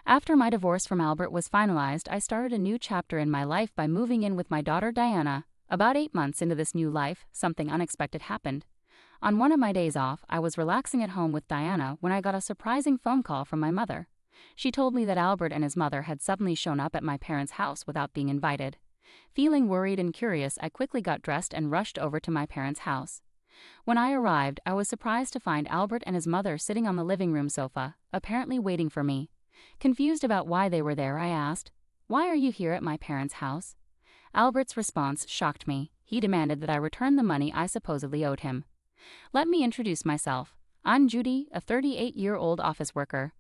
After my divorce from Albert was finalized, I started a new chapter in my life by moving in with my daughter Diana. About 8 months into this new life, something unexpected happened. On one of my days off, I was relaxing at home with Diana when I got a surprising phone call from my mother. She told me that Albert and his mother had suddenly shown up at my parents' house without being invited. Feeling worried and curious, I quickly got dressed and rushed over to my parents' house. When I arrived, I was surprised to find Albert and his mother sitting on the living room sofa, apparently waiting for me. Confused about why they were there, I asked, "Why are you here at my parents' house?" Albert's response shocked me. He demanded that I return the money I supposedly owed him. Let me introduce myself. I'm Judy, a 38-year-old office worker.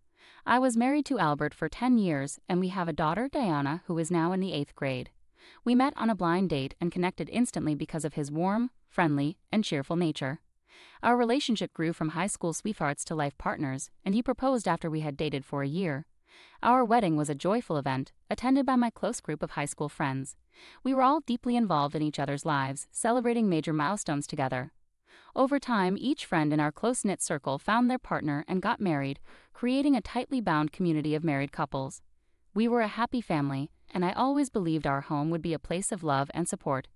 I was married to Albert for 10 years, and we have a daughter, Diana, who is now in the 8th grade. We met on a blind date and connected instantly because of his warm, friendly, and cheerful nature. Our relationship grew from high school sweethearts to life partners, and he proposed after we had dated for a year. Our wedding was a joyful event, attended by my close group of high school friends. We were all deeply involved in each other's lives, celebrating major milestones together. Over time, each friend in our close-knit circle found their partner and got married, creating a tightly bound community of married couples. We were a happy family, and I always believed our home would be a place of love and support.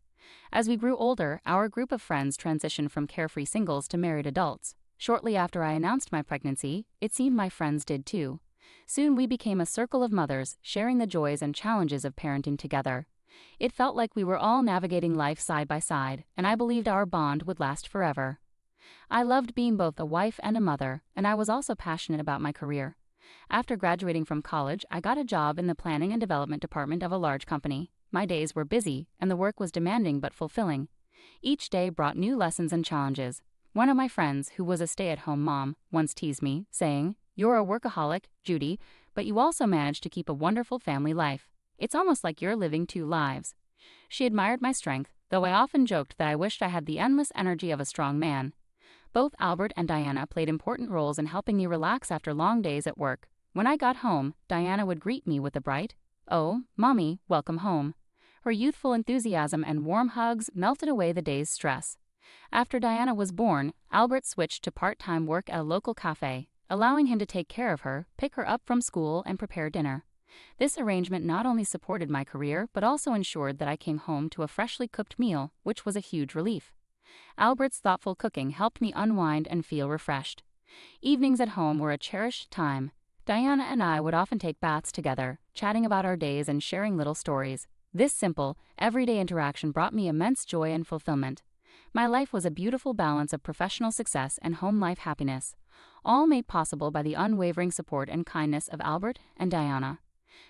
As we grew older, our group of friends transitioned from carefree singles to married adults. Shortly after I announced my pregnancy, it seemed my friends did too. Soon we became a circle of mothers, sharing the joys and challenges of parenting together. It felt like we were all navigating life side by side, and I believed our bond would last forever. I loved being both a wife and a mother, and I was also passionate about my career. After graduating from college, I got a job in the planning and development department of a large company. My days were busy, and the work was demanding but fulfilling. Each day brought new lessons and challenges. One of my friends, who was a stay-at-home mom, once teased me, saying, "You're a workaholic, Judy, but you also manage to keep a wonderful family life. It's almost like you're living two lives." She admired my strength, though I often joked that I wished I had the endless energy of a strong man. Both Albert and Diana played important roles in helping me relax after long days at work. When I got home, Diana would greet me with a bright, "Oh, Mommy, welcome home." Her youthful enthusiasm and warm hugs melted away the day's stress. After Diana was born, Albert switched to part-time work at a local cafe, allowing him to take care of her, pick her up from school, and prepare dinner. This arrangement not only supported my career, but also ensured that I came home to a freshly cooked meal, which was a huge relief. Albert's thoughtful cooking helped me unwind and feel refreshed. Evenings at home were a cherished time. Diana and I would often take baths together, chatting about our days and sharing little stories. This simple, everyday interaction brought me immense joy and fulfillment. My life was a beautiful balance of professional success and home life happiness, all made possible by the unwavering support and kindness of Albert and Diana.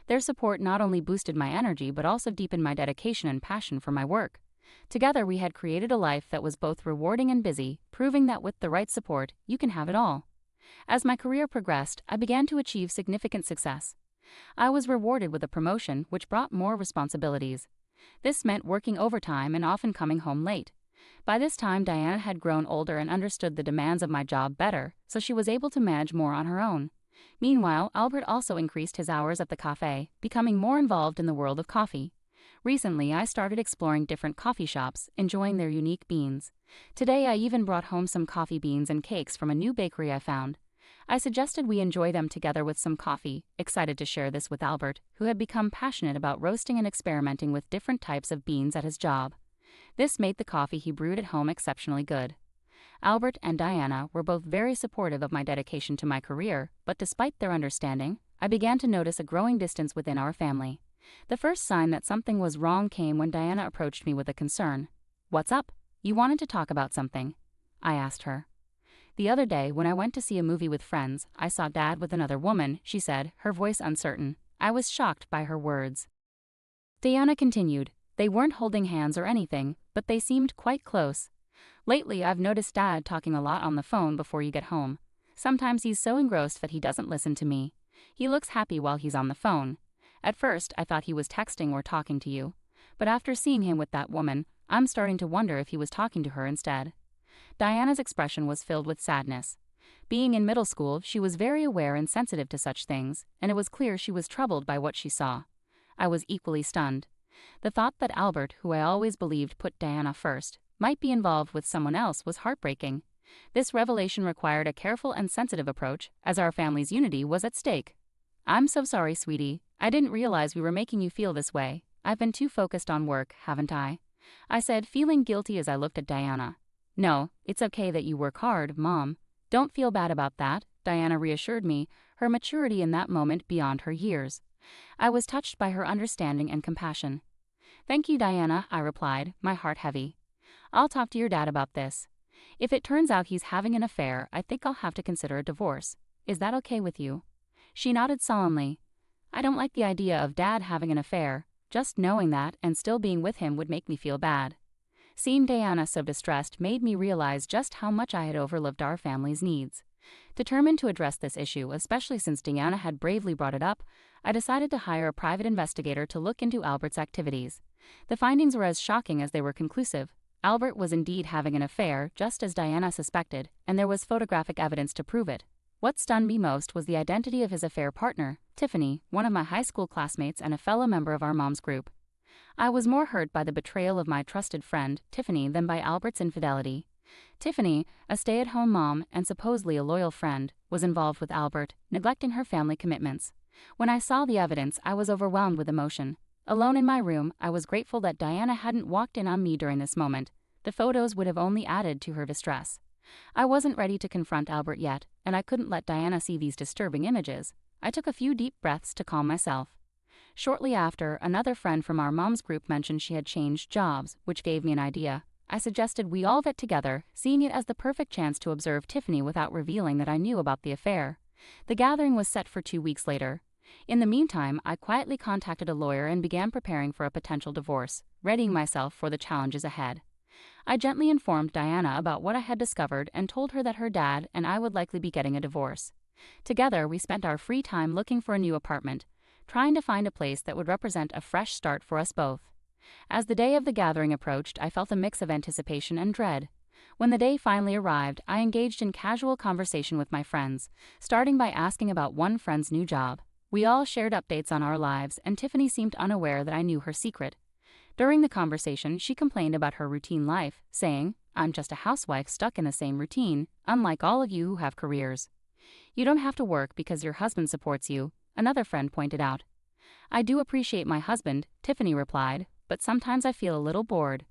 Their support not only boosted my energy but also deepened my dedication and passion for my work. Together we had created a life that was both rewarding and busy, proving that with the right support, you can have it all. As my career progressed, I began to achieve significant success. I was rewarded with a promotion, which brought more responsibilities. This meant working overtime and often coming home late. By this time, Diana had grown older and understood the demands of my job better, so she was able to manage more on her own. Meanwhile, Albert also increased his hours at the cafe, becoming more involved in the world of coffee. Recently, I started exploring different coffee shops, enjoying their unique beans. Today, I even brought home some coffee beans and cakes from a new bakery I found. I suggested we enjoy them together with some coffee, excited to share this with Albert, who had become passionate about roasting and experimenting with different types of beans at his job. This made the coffee he brewed at home exceptionally good. Albert and Diana were both very supportive of my dedication to my career, but despite their understanding, I began to notice a growing distance within our family. The first sign that something was wrong came when Diana approached me with a concern. "What's up? You wanted to talk about something?" I asked her. "The other day, when I went to see a movie with friends, I saw Dad with another woman," she said, her voice uncertain. I was shocked by her words. Diana continued, "They weren't holding hands or anything, but they seemed quite close. Lately, I've noticed Dad talking a lot on the phone before you get home. Sometimes he's so engrossed that he doesn't listen to me. He looks happy while he's on the phone. At first, I thought he was texting or talking to you. But after seeing him with that woman, I'm starting to wonder if he was talking to her instead." Diana's expression was filled with sadness. Being in middle school, she was very aware and sensitive to such things, and it was clear she was troubled by what she saw. I was equally stunned. The thought that Albert, who I always believed put Diana first, might be involved with someone else was heartbreaking. This revelation required a careful and sensitive approach, as our family's unity was at stake. I'm so sorry, sweetie. I didn't realize we were making you feel this way. I've been too focused on work, haven't I? I said, feeling guilty as I looked at Diana. No, it's okay that you work hard, Mom. Don't feel bad about that, Diana reassured me, her maturity in that moment beyond her years. I was touched by her understanding and compassion. Thank you, Diana, I replied, my heart heavy. I'll talk to your dad about this. If it turns out he's having an affair, I think I'll have to consider a divorce. Is that okay with you? She nodded solemnly. I don't like the idea of Dad having an affair. Just knowing that and still being with him would make me feel bad. Seeing Diana so distressed made me realize just how much I had overlooked our family's needs. Determined to address this issue, especially since Diana had bravely brought it up, I decided to hire a private investigator to look into Albert's activities. The findings were as shocking as they were conclusive. Albert was indeed having an affair, just as Diana suspected, and there was photographic evidence to prove it. What stunned me most was the identity of his affair partner, Tiffany, one of my high school classmates and a fellow member of our mom's group. I was more hurt by the betrayal of my trusted friend, Tiffany, than by Albert's infidelity. Tiffany, a stay-at-home mom and supposedly a loyal friend, was involved with Albert, neglecting her family commitments. When I saw the evidence, I was overwhelmed with emotion. Alone in my room, I was grateful that Diana hadn't walked in on me during this moment. The photos would have only added to her distress. I wasn't ready to confront Albert yet, and I couldn't let Diana see these disturbing images. I took a few deep breaths to calm myself. Shortly after, another friend from our mom's group mentioned she had changed jobs, which gave me an idea. I suggested we all get together, seeing it as the perfect chance to observe Tiffany without revealing that I knew about the affair. The gathering was set for 2 weeks later. In the meantime, I quietly contacted a lawyer and began preparing for a potential divorce, readying myself for the challenges ahead. I gently informed Diana about what I had discovered and told her that her dad and I would likely be getting a divorce. Together, we spent our free time looking for a new apartment, trying to find a place that would represent a fresh start for us both. As the day of the gathering approached, I felt a mix of anticipation and dread. When the day finally arrived, I engaged in casual conversation with my friends, starting by asking about one friend's new job. We all shared updates on our lives, and Tiffany seemed unaware that I knew her secret. During the conversation, she complained about her routine life, saying, "I'm just a housewife stuck in the same routine, unlike all of you who have careers." "You don't have to work because your husband supports you," another friend pointed out. "I do appreciate my husband," Tiffany replied, "but sometimes I feel a little bored."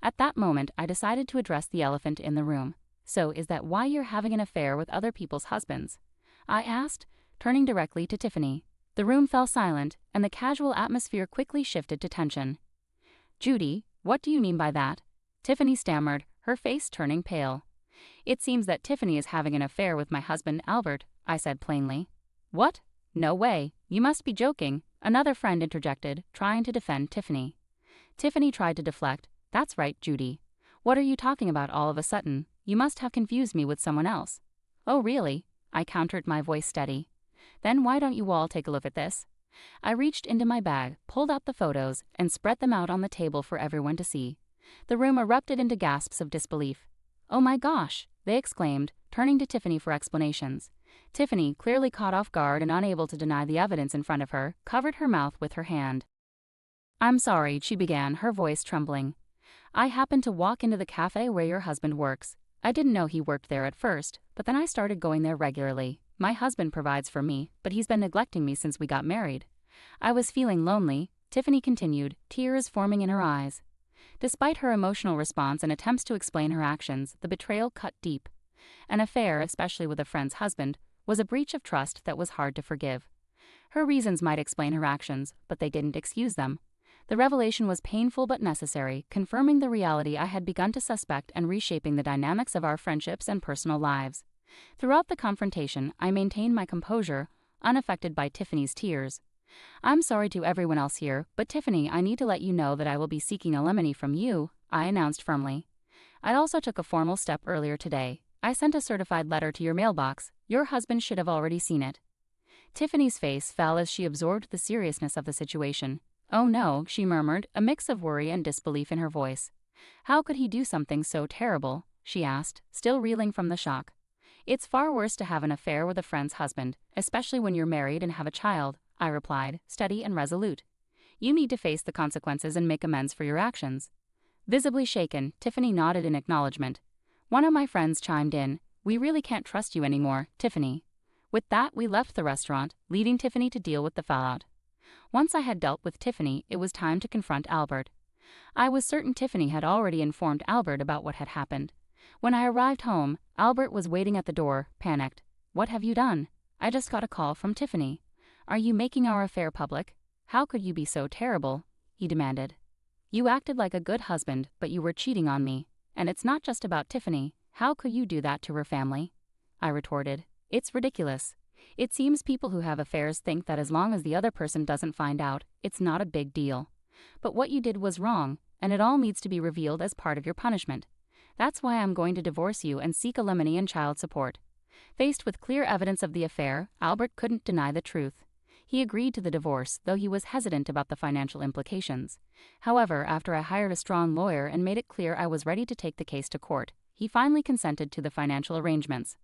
At that moment, I decided to address the elephant in the room. "So is that why you're having an affair with other people's husbands?" I asked, turning directly to Tiffany. The room fell silent, and the casual atmosphere quickly shifted to tension. "Judy, what do you mean by that?" Tiffany stammered, her face turning pale. "It seems that Tiffany is having an affair with my husband, Albert," I said plainly. "What? No way. You must be joking," another friend interjected, trying to defend Tiffany. Tiffany tried to deflect. "That's right, Judy. What are you talking about all of a sudden? You must have confused me with someone else." "Oh, really?" I countered, my voice steady. "Then why don't you all take a look at this?" I reached into my bag, pulled out the photos, and spread them out on the table for everyone to see. The room erupted into gasps of disbelief. "Oh my gosh!" they exclaimed, turning to Tiffany for explanations. Tiffany, clearly caught off guard and unable to deny the evidence in front of her, covered her mouth with her hand. "I'm sorry," she began, her voice trembling. "I happened to walk into the cafe where your husband works. I didn't know he worked there at first, but then I started going there regularly. My husband provides for me, but he's been neglecting me since we got married. I was feeling lonely," Tiffany continued, tears forming in her eyes. Despite her emotional response and attempts to explain her actions, the betrayal cut deep. An affair, especially with a friend's husband, was a breach of trust that was hard to forgive. Her reasons might explain her actions, but they didn't excuse them. The revelation was painful but necessary, confirming the reality I had begun to suspect and reshaping the dynamics of our friendships and personal lives. Throughout the confrontation, I maintained my composure, unaffected by Tiffany's tears. "I'm sorry to everyone else here, but Tiffany, I need to let you know that I will be seeking alimony from you," I announced firmly. "I also took a formal step earlier today. I sent a certified letter to your mailbox. Your husband should have already seen it." Tiffany's face fell as she absorbed the seriousness of the situation. "Oh no," she murmured, a mix of worry and disbelief in her voice. "How could he do something so terrible?" she asked, still reeling from the shock. "It's far worse to have an affair with a friend's husband, especially when you're married and have a child," I replied, steady and resolute. "You need to face the consequences and make amends for your actions." Visibly shaken, Tiffany nodded in acknowledgement. One of my friends chimed in, "We really can't trust you anymore, Tiffany." With that, we left the restaurant, leaving Tiffany to deal with the fallout. Once I had dealt with Tiffany, it was time to confront Albert. I was certain Tiffany had already informed Albert about what had happened. When I arrived home, Albert was waiting at the door, panicked. "What have you done?" "I just got a call from Tiffany." "Are you making our affair public?" "How could you be so terrible?" he demanded. "You acted like a good husband, but you were cheating on me. And it's not just about Tiffany. How could you do that to her family?" I retorted. "It's ridiculous. It seems people who have affairs think that as long as the other person doesn't find out, it's not a big deal. But what you did was wrong, and it all needs to be revealed as part of your punishment. That's why I'm going to divorce you and seek alimony and child support." Faced with clear evidence of the affair, Albert couldn't deny the truth. He agreed to the divorce, though he was hesitant about the financial implications. However, after I hired a strong lawyer and made it clear I was ready to take the case to court, he finally consented to the financial arrangements.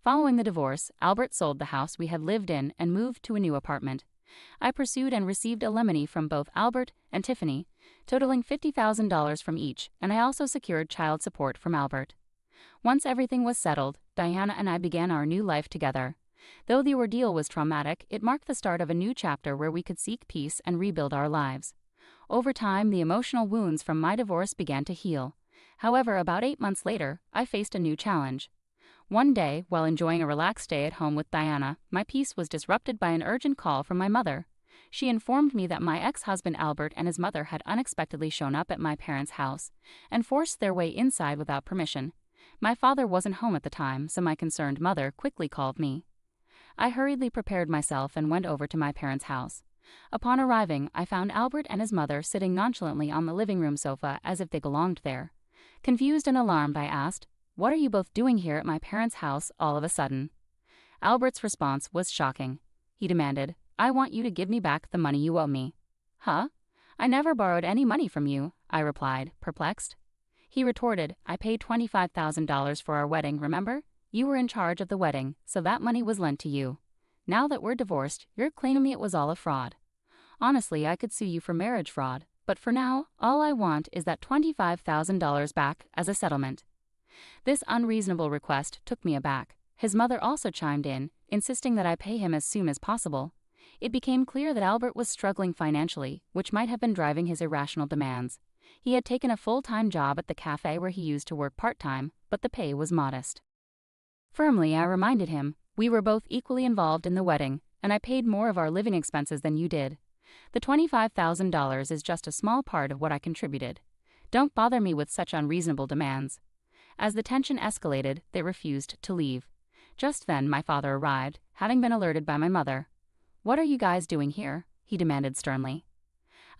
Following the divorce, Albert sold the house we had lived in and moved to a new apartment. I pursued and received alimony from both Albert and Tiffany, totaling $50,000 from each, and I also secured child support from Albert. Once everything was settled, Diana and I began our new life together. Though the ordeal was traumatic, it marked the start of a new chapter where we could seek peace and rebuild our lives. Over time, the emotional wounds from my divorce began to heal. However, about 8 months later, I faced a new challenge. One day, while enjoying a relaxed day at home with Diana, my peace was disrupted by an urgent call from my mother. She informed me that my ex-husband Albert and his mother had unexpectedly shown up at my parents' house and forced their way inside without permission. My father wasn't home at the time, so my concerned mother quickly called me. I hurriedly prepared myself and went over to my parents' house. Upon arriving, I found Albert and his mother sitting nonchalantly on the living room sofa as if they belonged there. Confused and alarmed, I asked, "What are you both doing here at my parents' house all of a sudden?" Albert's response was shocking. He demanded, "I want you to give me back the money you owe me." "Huh? I never borrowed any money from you," I replied, perplexed. He retorted, "I paid $25,000 for our wedding, remember? You were in charge of the wedding, so that money was lent to you. Now that we're divorced, you're claiming it was all a fraud. Honestly, I could sue you for marriage fraud, but for now, all I want is that $25,000 back as a settlement." This unreasonable request took me aback. His mother also chimed in, insisting that I pay him as soon as possible. It became clear that Albert was struggling financially, which might have been driving his irrational demands. He had taken a full-time job at the cafe where he used to work part-time, but the pay was modest. Firmly, I reminded him, "We were both equally involved in the wedding, and I paid more of our living expenses than you did. The $25,000 is just a small part of what I contributed. Don't bother me with such unreasonable demands." As the tension escalated, they refused to leave. Just then, my father arrived, having been alerted by my mother. "What are you guys doing here?" he demanded sternly.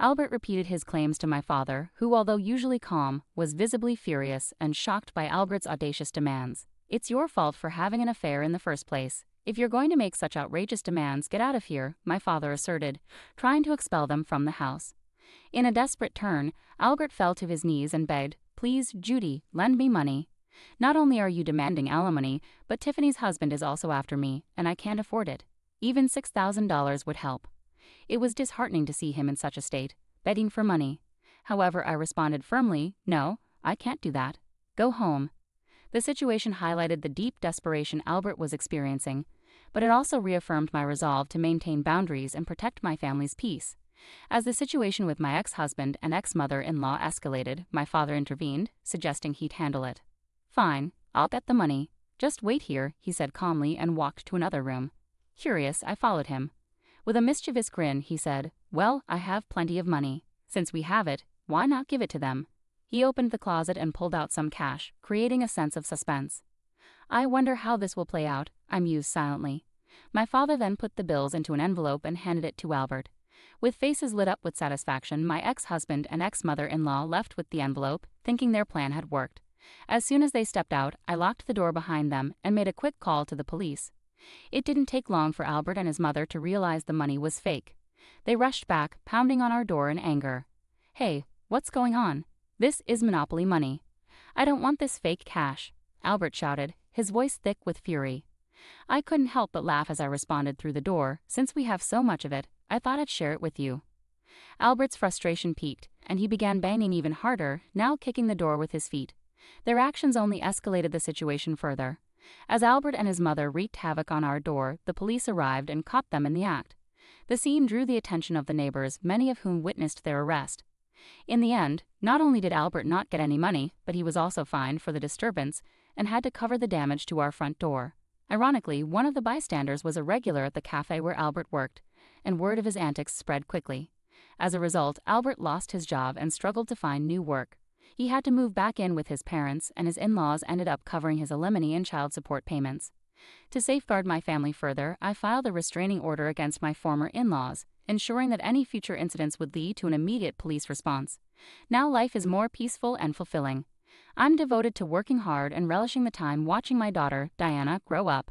Albert repeated his claims to my father, who, although usually calm, was visibly furious and shocked by Albert's audacious demands. "It's your fault for having an affair in the first place. If you're going to make such outrageous demands, get out of here," my father asserted, trying to expel them from the house. In a desperate turn, Albert fell to his knees and begged, "Please, Judy, lend me money. Not only are you demanding alimony, but Tiffany's husband is also after me, and I can't afford it. Even $6,000 would help." It was disheartening to see him in such a state, begging for money. However, I responded firmly, "No, I can't do that. Go home." The situation highlighted the deep desperation Albert was experiencing, but it also reaffirmed my resolve to maintain boundaries and protect my family's peace. As the situation with my ex-husband and ex-mother-in-law escalated, my father intervened, suggesting he'd handle it. "Fine, I'll get the money. Just wait here," he said calmly and walked to another room. Curious, I followed him. With a mischievous grin, he said, "Well, I have plenty of money. Since we have it, why not give it to them?" He opened the closet and pulled out some cash, creating a sense of suspense. "I wonder how this will play out," I mused silently. My father then put the bills into an envelope and handed it to Albert. With faces lit up with satisfaction, my ex-husband and ex-mother-in-law left with the envelope, thinking their plan had worked. As soon as they stepped out, I locked the door behind them and made a quick call to the police. It didn't take long for Albert and his mother to realize the money was fake. They rushed back, pounding on our door in anger. "Hey, what's going on? This is monopoly money. I don't want this fake cash," Albert shouted, his voice thick with fury. I couldn't help but laugh as I responded through the door, "Since we have so much of it, I thought I'd share it with you." Albert's frustration peaked, and he began banging even harder, now kicking the door with his feet. Their actions only escalated the situation further. As Albert and his mother wreaked havoc on our door, the police arrived and caught them in the act. The scene drew the attention of the neighbors, many of whom witnessed their arrest. In the end, not only did Albert not get any money, but he was also fined for the disturbance and had to cover the damage to our front door. Ironically, one of the bystanders was a regular at the cafe where Albert worked, and word of his antics spread quickly. As a result, Albert lost his job and struggled to find new work. He had to move back in with his parents, and his in-laws ended up covering his alimony and child support payments. To safeguard my family further, I filed a restraining order against my former in-laws, ensuring that any future incidents would lead to an immediate police response. Now life is more peaceful and fulfilling. I'm devoted to working hard and relishing the time watching my daughter, Diana, grow up.